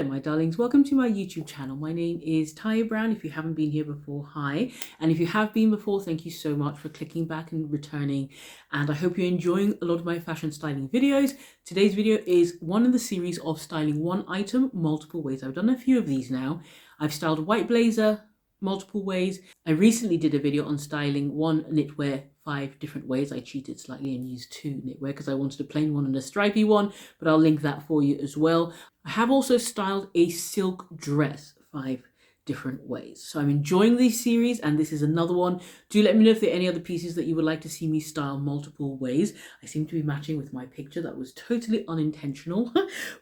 Hello my darlings, welcome to my YouTube channel. My name is Taiye Brown. If you haven't been here before, hi. And if you have been before, thank you so much for clicking back and returning. And I hope you're enjoying a lot of my fashion styling videos. Today's video is one in the series of styling one item multiple ways. I've done a few of these now. I've styled a white blazer multiple ways. I recently did a video on styling one knitwear 5 different ways. I cheated slightly and used 2 knitwear because I wanted a plain one and a stripy one, but I'll link that for you as well. I have also styled a silk dress 5 different ways. So I'm enjoying this series and this is another one. Do let me know if there are any other pieces that you would like to see me style multiple ways. I seem to be matching with my picture. That was totally unintentional.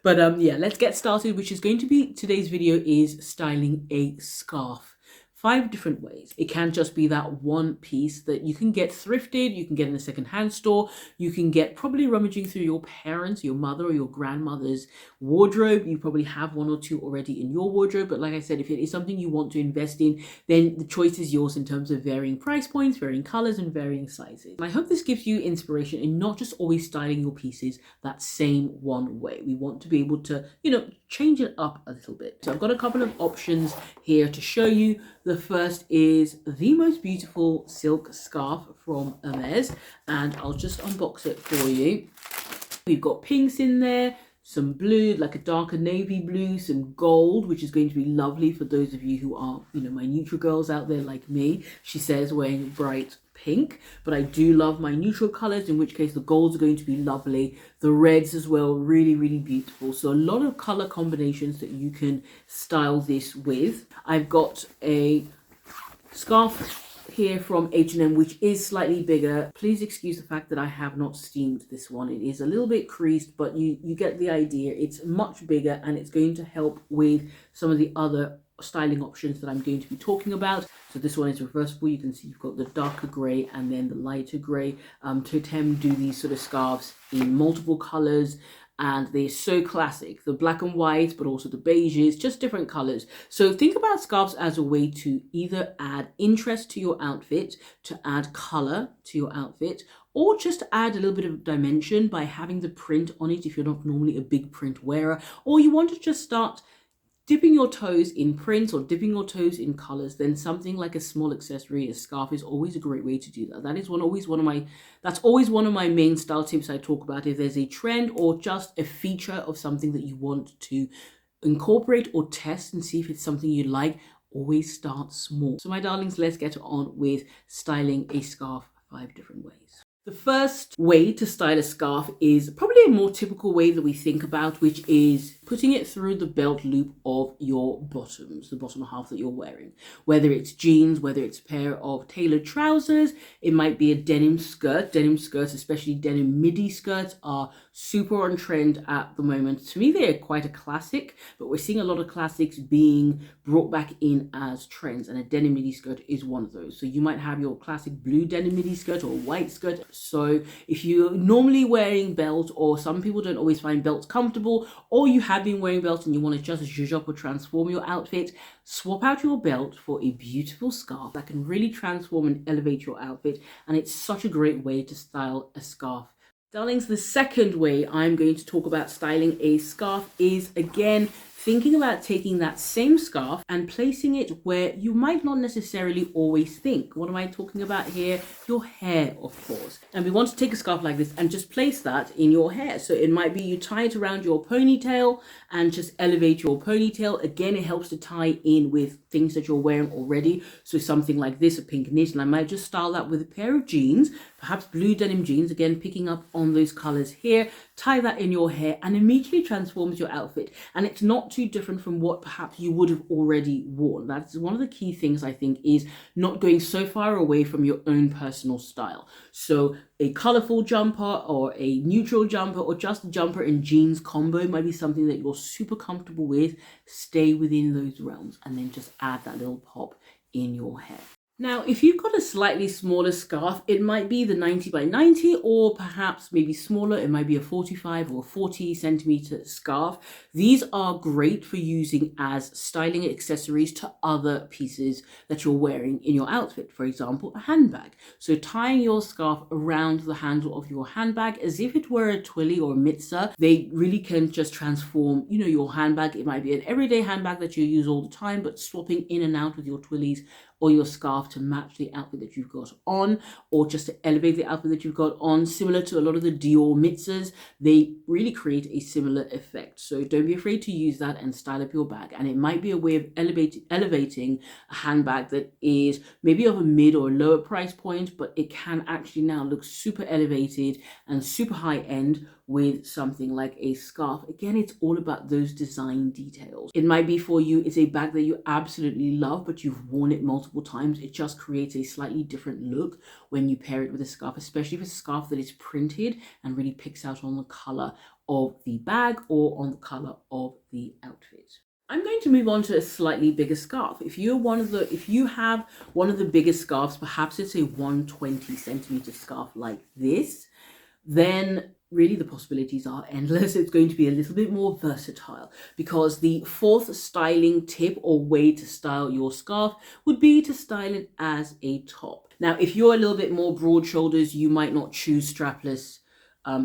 But yeah, let's get started, which is going to be today's video is styling a scarf. 5 different ways. It can just be that one piece that you can get thrifted, you can get in a secondhand store, you can get probably rummaging through your parents, your mother or your grandmother's wardrobe. You probably have 1 or 2 already in your wardrobe, but like I said, if it is something you want to invest in, then the choice is yours in terms of varying price points, varying colors and varying sizes. And I hope this gives you inspiration in not just always styling your pieces that same one way. We want to be able to, change it up a little bit. So I've got a couple of options here to show you. The first is the most beautiful silk scarf from Hermes, and I'll just unbox it for you. We've got pinks in there, some blue, like a darker navy blue, some gold, which is going to be lovely for those of you who are, my neutral girls out there like me. She says wearing bright pink, but I do love my neutral colors, in which case the golds are going to be lovely. The reds as well, really, really beautiful. So a lot of color combinations that you can style this with. I've got a scarf here from H&M, which is slightly bigger. Please excuse the fact that I have not steamed this one. It is a little bit creased, but you get the idea. It's much bigger and it's going to help with some of the other styling options that I'm going to be talking about. So this one is reversible. You can see you've got the darker grey and then the lighter grey. Totem do these sort of scarves in multiple colors and they're so classic. The black and white, but also the beiges, just different colors. So think about scarves as a way to either add interest to your outfit, to add color to your outfit, or just add a little bit of dimension by having the print on it if you're not normally a big print wearer, or you want to just start dipping your toes in prints or dipping your toes in colors, then something like a small accessory, a scarf, is always a great way to do that. That is always one of my main style tips I talk about. If there's a trend or just a feature of something that you want to incorporate or test and see if it's something you like, always start small. So my darlings, let's get on with styling a scarf 5 different ways. The first way to style a scarf is probably a more typical way that we think about, which is putting it through the belt loop of your bottoms, the bottom half that you're wearing. Whether it's jeans, whether it's a pair of tailored trousers, it might be a denim skirt. Denim skirts, especially denim midi skirts, are super on trend at the moment. To me, they're quite a classic, but we're seeing a lot of classics being brought back in as trends, and a denim midi skirt is one of those. So you might have your classic blue denim midi skirt or white skirt. So if you're normally wearing belt, or some people don't always find belts comfortable, or you have been wearing belts and you want to just zhuzh up or transform your outfit, swap out your belt for a beautiful scarf that can really transform and elevate your outfit. And it's such a great way to style a scarf. Darlings, the second way I'm going to talk about styling a scarf is, again, thinking about taking that same scarf and placing it where you might not necessarily always think. What am I talking about here? Your hair, of course. And we want to take a scarf like this and just place that in your hair. So it might be you tie it around your ponytail and just elevate your ponytail. Again, it helps to tie in with things that you're wearing already. So something like this, a pink knit, and I might just style that with a pair of jeans, perhaps blue denim jeans, again, picking up on those colors here. Tie that in your hair and immediately transforms your outfit. And it's not too different from what perhaps you would have already worn. That's one of the key things, I think, is not going so far away from your own personal style. So a colorful jumper or a neutral jumper or just a jumper and jeans combo might be something that you're super comfortable with. Stay within those realms and then just add that little pop in your hair. Now, if you've got a slightly smaller scarf, it might be the 90 by 90, or perhaps maybe smaller. It might be a 45 or 40 centimeter scarf. These are great for using as styling accessories to other pieces that you're wearing in your outfit. For example, a handbag. So tying your scarf around the handle of your handbag as if it were a twilly or a mitza, they really can just transform, your handbag. It might be an everyday handbag that you use all the time, but swapping in and out with your twillies or your scarf to match the outfit that you've got on, or just to elevate the outfit that you've got on. Similar to a lot of the Dior mitzas, they really create a similar effect. So don't be afraid to use that and style up your bag. And it might be a way of elevating a handbag that is maybe of a mid or lower price point, but it can actually now look super elevated and super high end with something like a scarf. Again, it's all about those design details. It might be for you, it's a bag that you absolutely love, but you've worn it multiple times. It just creates a slightly different look when you pair it with a scarf, especially if it's a scarf that is printed and really picks out on the color of the bag or on the color of the outfit. I'm going to move on to a slightly bigger scarf. If you have one of the biggest scarves, perhaps it's a 120 centimeter scarf like this, then really the possibilities are endless. It's going to be a little bit more versatile, because the fourth styling tip or way to style your scarf would be to style it as a top. Now, if you're a little bit more broad shoulders, you might not choose strapless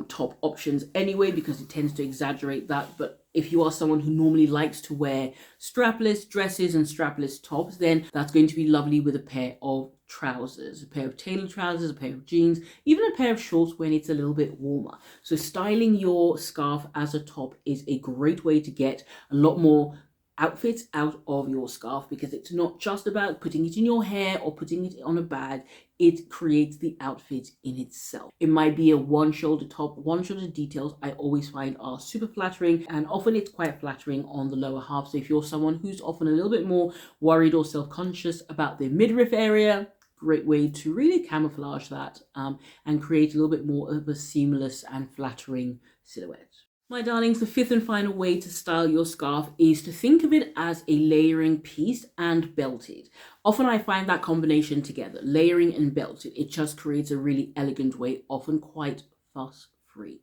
top options anyway, because it tends to exaggerate that. But if you are someone who normally likes to wear strapless dresses and strapless tops, then that's going to be lovely with a pair of trousers, a pair of tailored trousers, a pair of jeans, even a pair of shorts when it's a little bit warmer. So styling your scarf as a top is a great way to get a lot more outfits out of your scarf, because it's not just about putting it in your hair or putting it on a bag. It creates the outfit in itself. It might be a one shoulder top. One shoulder details I always find are super flattering, and often it's quite flattering on the lower half. So if you're someone who's often a little bit more worried or self-conscious about their midriff area, great way to really camouflage that and create a little bit more of a seamless and flattering silhouette. My darlings, the fifth and final way to style your scarf is to think of it as a layering piece and belted. Often I find that combination together, layering and belted, it just creates a really elegant way, often quite fuss-free.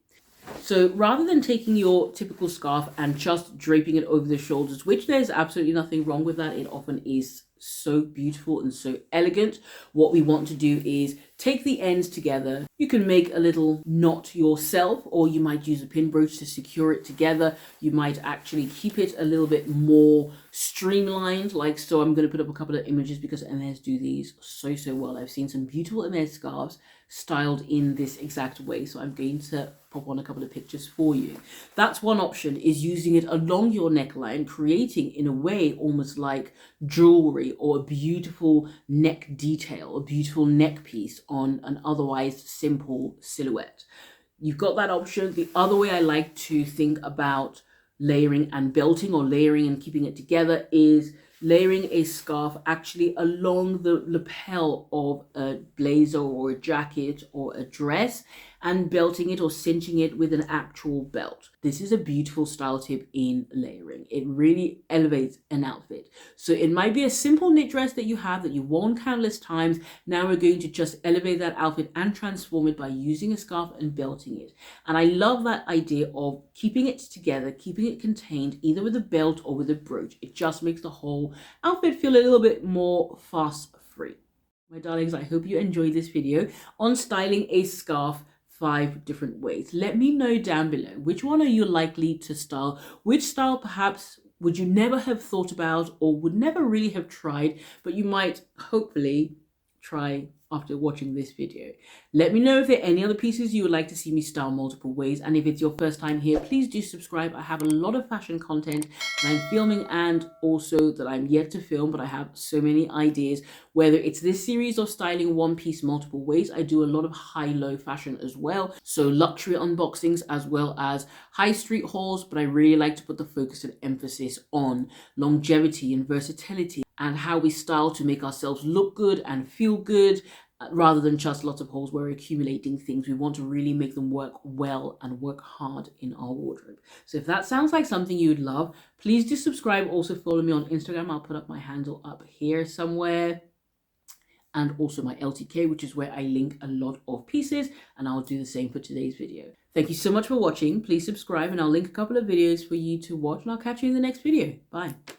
So rather than taking your typical scarf and just draping it over the shoulders, which there's absolutely nothing wrong with that, it often is so beautiful and so elegant, what we want to do is take the ends together. You can make a little knot yourself, or you might use a pin brooch to secure it together. You might actually keep it a little bit more streamlined, like so. I'm going to put up a couple of images because Hermes do these so well. I've seen some beautiful Hermes scarves styled in this exact way, so I'm going to pop on a couple of pictures for you. That's one option, is using it along your neckline, creating in a way almost like jewelry or a beautiful neck detail, a beautiful neck piece on an otherwise simple silhouette. You've got that option. The other way I like to think about layering and belting, or layering and keeping it together, is layering a scarf actually along the lapel of a blazer or a jacket or a dress, and belting it or cinching it with an actual belt. This is a beautiful style tip in layering. It really elevates an outfit. So it might be a simple knit dress that you have that you've worn countless times. Now we're going to just elevate that outfit and transform it by using a scarf and belting it. And I love that idea of keeping it together, keeping it contained, either with a belt or with a brooch. It just makes the whole outfit feel a little bit more fuss-free. My darlings, I hope you enjoyed this video on styling a scarf 5 different ways. Let me know down below, which one are you likely to style? Which style perhaps would you never have thought about or would never really have tried, but you might hopefully try after watching this video? Let me know if there are any other pieces you would like to see me style multiple ways, and if it's your first time here, please do subscribe. I have a lot of fashion content that I'm filming and also that I'm yet to film, but I have so many ideas, whether it's this series of styling one piece multiple ways. I do a lot of high-low fashion as well, so luxury unboxings as well as high street hauls, but I really like to put the focus and emphasis on longevity and versatility and how we style to make ourselves look good and feel good, rather than just lots of hauls where we're accumulating things. We want to really make them work well and work hard in our wardrobe. So if that sounds like something you'd love, please do subscribe. Also follow me on Instagram. I'll put up my handle up here somewhere. and also my LTK, which is where I link a lot of pieces, and I'll do the same for today's video. Thank you so much for watching. Please subscribe, and I'll link a couple of videos for you to watch, and I'll catch you in the next video. Bye.